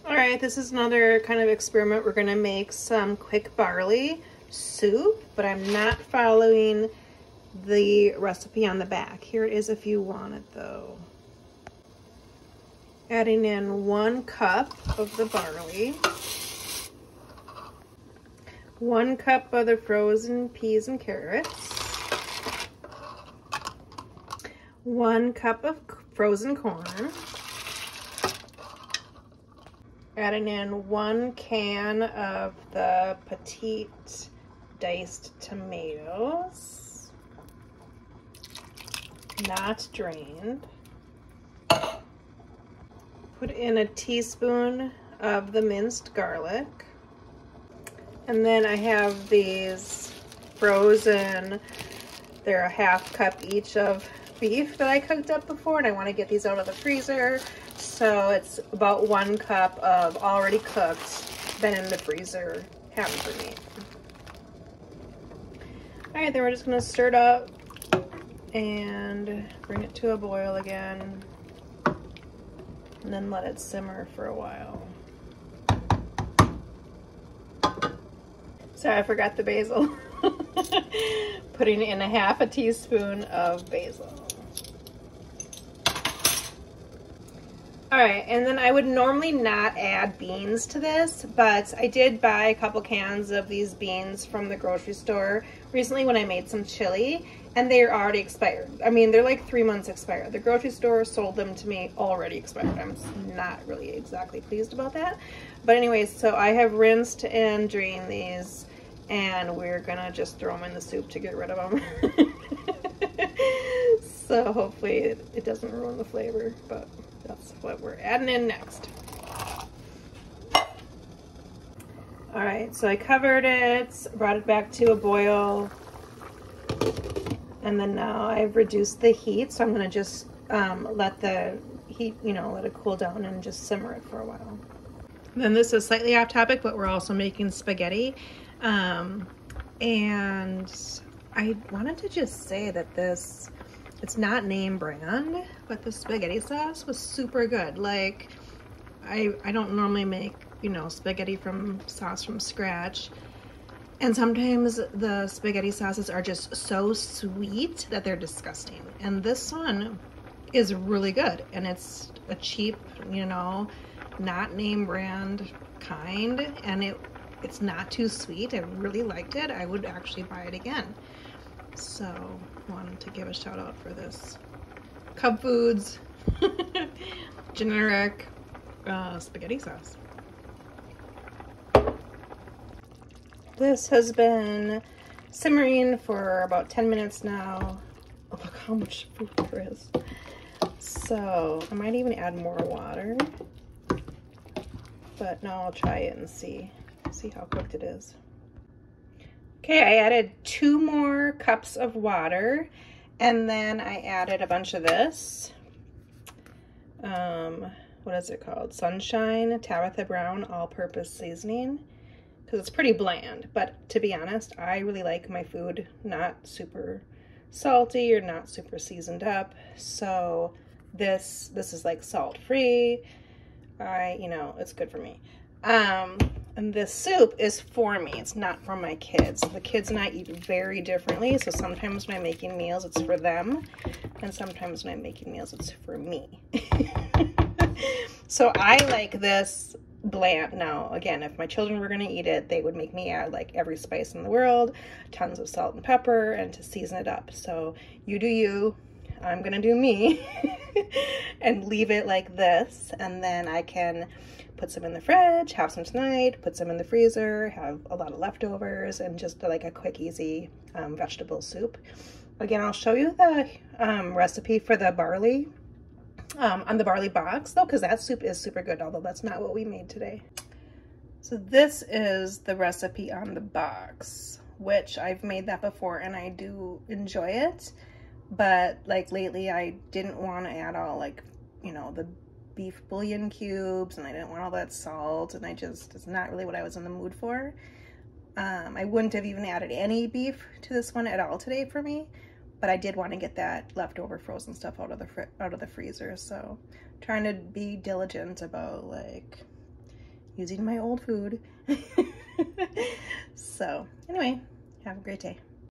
All right, this is another kind of experiment. We're gonna make some quick barley soup, but I'm not following the recipe on the back. Here it is if you want it though. Adding in 1 cup of the barley, 1 cup of the frozen peas and carrots, 1 cup of frozen corn, adding in 1 can of the petite diced tomatoes, not drained. Put in a teaspoon of the minced garlic. And then I have these frozen, they're a 1/2 cup each of beef that I cooked up before, and I want to get these out of the freezer. So it's about 1 cup of already cooked, been in the freezer, having for me. All right, then we're just gonna stir it up and bring it to a boil again, and then let it simmer for a while. Sorry, I forgot the basil. Putting in a 1/2 teaspoon of basil. All right, and then I would normally not add beans to this, but I did buy a couple cans of these beans from the grocery store recently when I made some chili, and they're already expired. I mean, they're like 3 months expired. The grocery store sold them to me already expired. I'm not really exactly pleased about that. But anyways, so I have rinsed and drained these, and we're gonna just throw them in the soup to get rid of them. So hopefully it doesn't ruin the flavor, but that's what we're adding in next. All right, so I covered it, brought it back to a boil, and then now I've reduced the heat, so I'm gonna just let the heat, let it cool down and just simmer it for a while. Then this is slightly off topic, but we're also making spaghetti. And I wanted to just say that it's not name brand, but the spaghetti sauce was super good. Like, I don't normally make, spaghetti sauce from scratch. And sometimes the spaghetti sauces are just so sweet that they're disgusting. And this one is really good. And it's a cheap, not name brand kind. And it's not too sweet. I really liked it. I would actually buy it again. So wanted to give a shout out for this. Cub Foods generic spaghetti sauce. This has been simmering for about 10 minutes now. Oh, look how much food there is. So I might even add more water, but now I'll try it and see how cooked it is. Okay, I added 2 more cups of water, and then I added a bunch of this. What is it called? Sunshine Tabitha Brown all-purpose seasoning, because it's pretty bland. But to be honest, I really like my food not super salty or not super seasoned up. So this is like salt-free. It's good for me. And this soup is for me. It's not for my kids. The kids and I eat very differently. So sometimes when I'm making meals, it's for them. And sometimes when I'm making meals, it's for me. So I like this bland. Now, again, if my children were going to eat it, they would make me add like every spice in the world, tons of salt and pepper, and to season it up. So you do you. I'm going to do me and leave it like this. And then I can put some in the fridge, have some tonight, put some in the freezer, have a lot of leftovers, and just like a quick, easy vegetable soup. Again, I'll show you the recipe for the barley on the barley box, though, because that soup is super good, although that's not what we made today. So this is the recipe on the box, which I've made that before, and I do enjoy it. But like lately, I didn't want to add all like, the beef bouillon cubes, and I didn't want all that salt, and it's not really what I was in the mood for. I wouldn't have even added any beef to this one at all today for me, but I did want to get that leftover frozen stuff out of the freezer. So trying to be diligent about like using my old food. So anyway, have a great day.